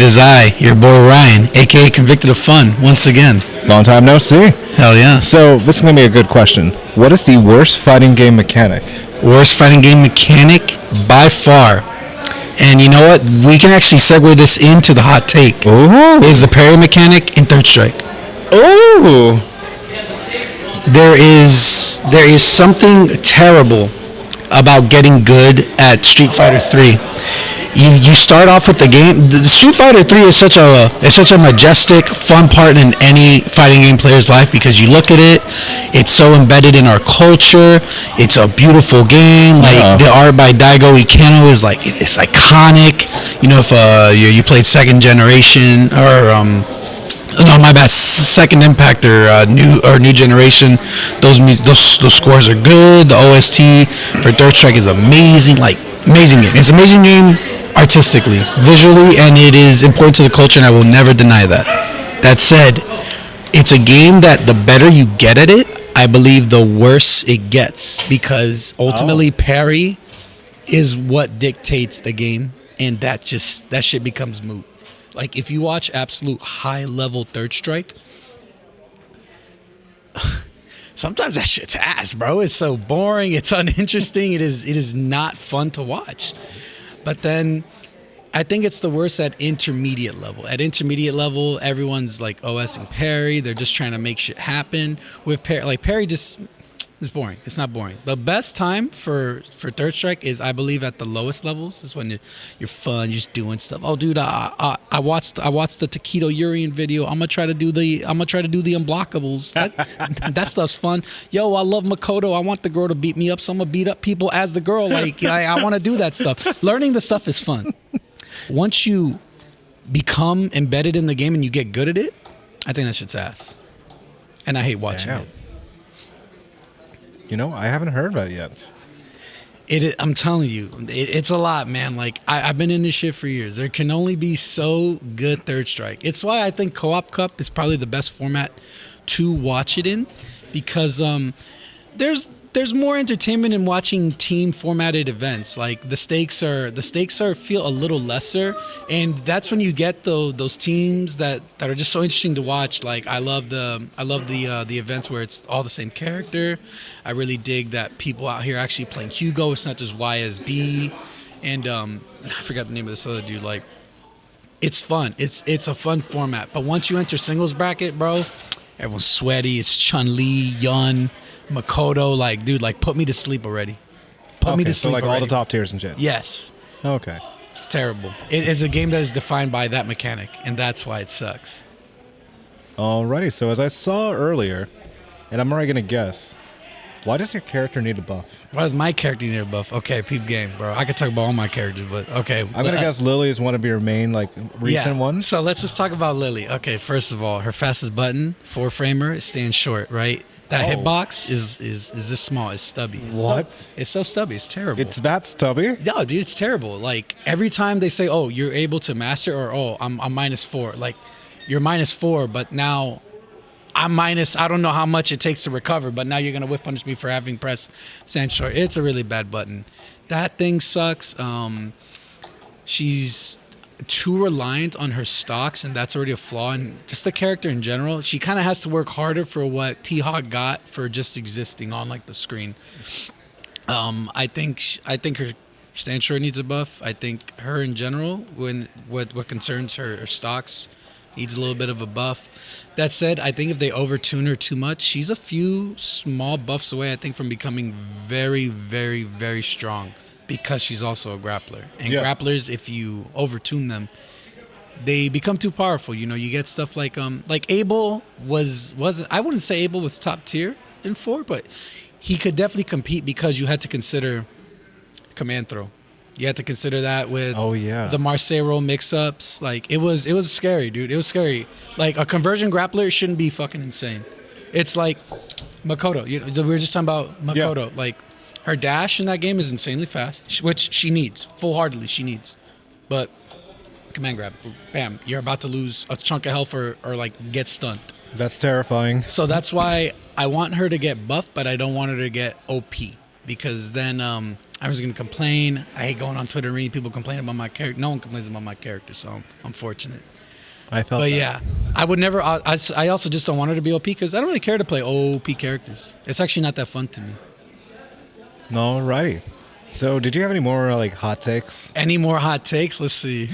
is I, your boy Ryan, aka Convicted of Fun, once again. Long time no see. Hell yeah. So, this is going to be a good question. What is the worst fighting game mechanic? Worst fighting game mechanic by far. And you know what? We can actually segue this into the hot take. Ooh. Is the parry mechanic in Third Strike. Ooh. There is something terrible about getting good at Street Fighter 3. You start off with the game. The Street Fighter 3 is such a majestic, fun part in any fighting game player's life because you look at it, it's so embedded in our culture. It's a beautiful game. Like the art by Daigo Ikeno is like it's iconic. You know, if you played second generation or no, my bad. Second Impact or new generation. Those scores are good. The OST for Third Strike is amazing. Like amazing game. It's an amazing game artistically, visually, and it is important to the culture. And I will never deny that. That said, it's a game that the better you get at it, I believe the worse it gets because ultimately parry is what dictates the game, and that shit becomes moot. Like, if you watch absolute high-level Third Strike, sometimes that shit's ass, bro. It's so boring. It's uninteresting. It is not fun to watch. But then I think it's the worst at intermediate level. At intermediate level, everyone's, like, OSing parry. They're just trying to make shit happen. With parry just... It's boring. It's not boring. The best time for Third Strike is, I believe, at the lowest levels. Is when you're fun, you're just doing stuff. Oh, dude, I watched the Taquito Urian video. I'm gonna try to do the unblockables. That stuff's fun. Yo, I love Makoto. I want the girl to beat me up, so I'm gonna beat up people as the girl. Like I want to do that stuff. Learning the stuff is fun. Once you become embedded in the game and you get good at it, I think that shit's ass. And I hate watching it. You know, I haven't heard about it yet. I'm telling you, it's a lot, man. Like, I've been in this shit for years. There can only be so good Third Strike. It's why I think Co-op Cup is probably the best format to watch it in because there's more entertainment in watching team formatted events. Like the stakes feel a little lesser, and that's when you get those teams that are just so interesting to watch. Like I love the events where it's all the same character. I really dig that people out here actually playing Hugo. It's not just YSB, and I forgot the name of this other dude. Like it's fun. It's a fun format. But once you enter singles bracket, bro, everyone's sweaty. It's Chun-Li, Yun, Makoto, like, dude, like, put me to sleep already. Put me to sleep already. All the top tiers and shit. Yes. Okay. It's terrible. It's a game that is defined by that mechanic, and that's why it sucks. Alrighty, so as I saw earlier, and I'm already going to guess, why does your character need a buff? Why does my character need a buff? Okay, peep game, bro. I could talk about all my characters, but okay. I'm going to guess Lily is one of your main, like, recent ones. So let's just talk about Lily. Okay, first of all, her fastest button, 4-framer, stands short, right? That hitbox is this small. It's stubby. It's so stubby. It's terrible. It's that stubby? No, dude, it's terrible. Like, every time they say, oh, you're able to master, or, oh, I'm -4. Like, you're -4, but now I'm minus, I don't know how much it takes to recover, but now you're going to whiff punish me for having pressed stand short. It's a really bad button. That thing sucks. She's too reliant on her stocks, and that's already a flaw. And just the character in general, she kind of has to work harder for what T-Hawk got for just existing on like the screen. I think her stand short needs a buff. I think her in general, when what concerns her stocks, needs a little bit of a buff. That said, I think if they overtune her too much, she's a few small buffs away, I think, from becoming very, very, very strong. Because she's also a grappler. And grapplers, if you overtune them, they become too powerful. You know, you get stuff like Abel wasn't I wouldn't say Abel was top tier in 4, but he could definitely compete because you had to consider command throw. You had to consider that with the Marcelo mix-ups. Like it was scary, dude. It was scary. Like a conversion grappler shouldn't be fucking insane. It's like Makoto. You know, we were just talking about Makoto. Yeah. Like her dash in that game is insanely fast, which she needs, full-heartedly she needs. But command grab, bam, you're about to lose a chunk of health or like get stunned. That's terrifying. So that's why I want her to get buffed, but I don't want her to get OP because then I I'm just gonna complain. I hate going on Twitter and reading people complain about my character. No one complains about my character, so I'm fortunate. I felt But that. yeah, I would never. I also just don't want her to be OP because I don't really care to play OP characters. It's actually not that fun to me. Alrighty. So, did you have any more like hot takes? Any more hot takes? Let's see.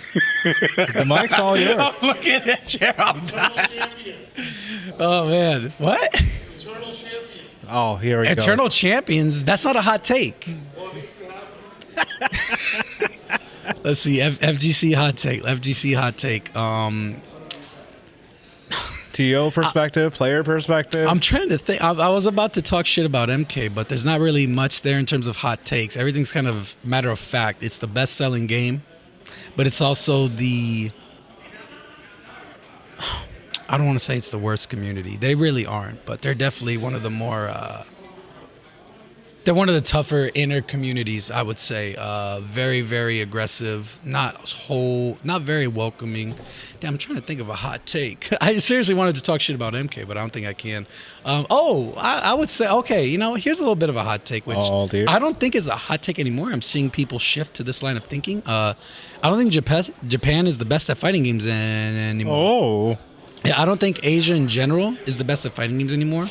The mic's all yours. Look at that chair. Oh man, what? Eternal champion. Oh, here we go. Eternal champions? That's not a hot take. Well, it needs to happen. Let's see. FGC hot take. FGC hot take. TO perspective, player perspective. I'm trying to think. I was about to talk shit about MK, but there's not really much there in terms of hot takes. Everything's kind of matter of fact. It's the best-selling game, but it's also the... I don't want to say it's the worst community. They really aren't, but they're definitely one of the more... they're one of the tougher inner communities, I would say. Very, very aggressive. Not very welcoming. Damn, I'm trying to think of a hot take. I seriously wanted to talk shit about MK, but I don't think I can. I would say, okay, here's a little bit of a hot take, which All ears. I don't think is a hot take anymore. I'm seeing people shift to this line of thinking. I don't think Japan is the best at fighting games anymore. Oh. Yeah, I don't think Asia in general is the best at fighting games anymore.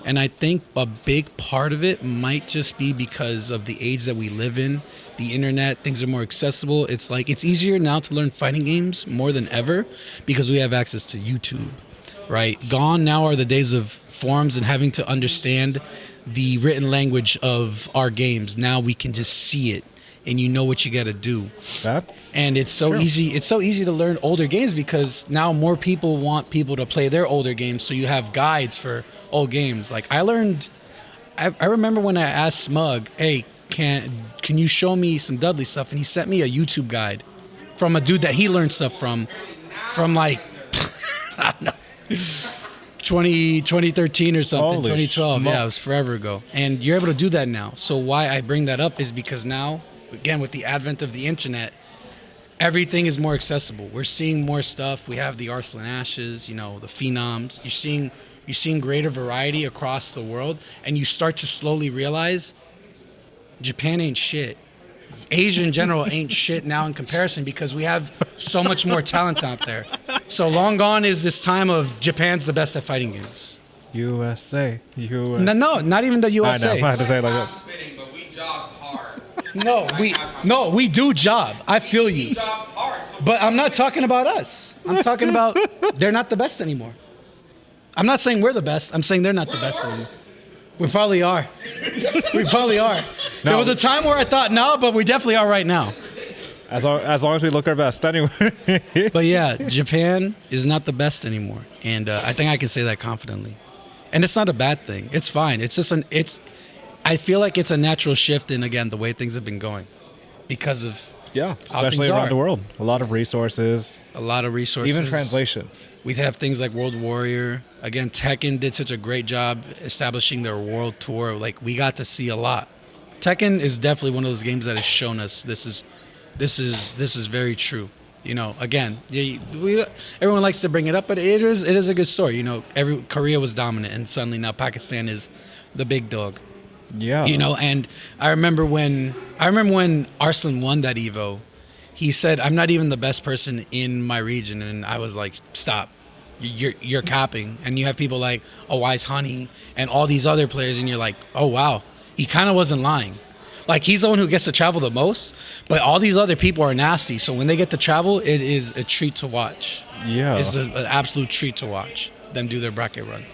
And I think a big part of it might just be because of the age that we live in, the internet, things are more accessible. It's like it's easier now to learn fighting games more than ever because we have access to YouTube, right? Gone now are the days of forums and having to understand the written language of our games. Now we can just see it and you know what you got to do. And it's so easy. It's so easy to learn older games because now more people want people to play their older games. So you have guides for old games. Like I remember when I asked Smug, hey, can you show me some Dudley stuff? And he sent me a YouTube guide from a dude that he learned stuff from like, I don't know, 2013 or something, Holy 2012. smokes. Yeah, it was forever ago. And you're able to do that now. So why I bring that up is because now, again, with the advent of the internet, everything is more accessible. We're seeing more stuff. We have the Arslan Ashes, the Phenoms. You're seeing greater variety across the world, and you start to slowly realize Japan ain't shit. Asia in general ain't shit now in comparison because we have so much more talent out there. So long gone is this time of Japan's the best at fighting games. USA. No, not even the I USA. know. I had to say it like that. Spitting, but we job hard. We do job. I feel you. We job hard. So But I'm not talking about us. I'm talking about they're not the best anymore. I'm not saying we're the best. I'm saying they're not the best anymore. We probably are. We probably are. There No. was a time where I thought no, but we definitely are right now. As long as we look our best, anyway. But yeah, Japan is not the best anymore, and I think I can say that confidently. And it's not a bad thing. It's fine. It's just I feel like it's a natural shift in again the way things have been going, because of Yeah, how especially things around are. the world. A lot of resources, A lot of resources, even translations. We have things like World Warrior. Again, Tekken did such a great job establishing their world tour. Like we got to see a lot. Tekken is definitely one of those games that has shown us this is very true. Again, everyone likes to bring it up, but it is a good story. Korea was dominant, and suddenly now Pakistan is the big dog. Yeah. And I remember when Arslan won that Evo, he said, "I'm not even the best person in my region," and I was like, "Stop, you're capping." And you have people like Wise Honey and all these other players, and you're like, "Oh wow, he kind of wasn't lying." Like he's the one who gets to travel the most, but all these other people are nasty. So when they get to travel, it is a treat to watch. Yeah. It's an absolute treat to watch them do their bracket run.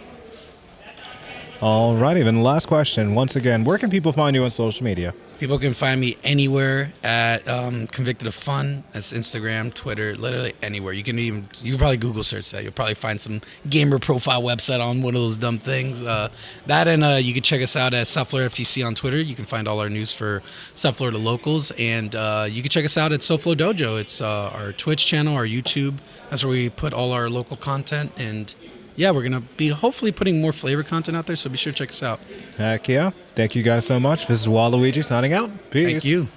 Alrighty, then last question. Once again, where can people find you on social media? People can find me anywhere at ConvictedofFun. That's Instagram, Twitter, literally anywhere. You can probably Google search that. You'll probably find some gamer profile website on one of those dumb things. That and you can check us out at South Florida FTC on Twitter. You can find all our news for South Florida locals. And you can check us out at SoFlo Dojo. It's our Twitch channel, our YouTube. That's where we put all our local content. And yeah, we're going to be hopefully putting more flavor content out there. So be sure to check us out. Heck yeah. Thank you guys so much. This is Waluigi signing out. Peace. Thank you.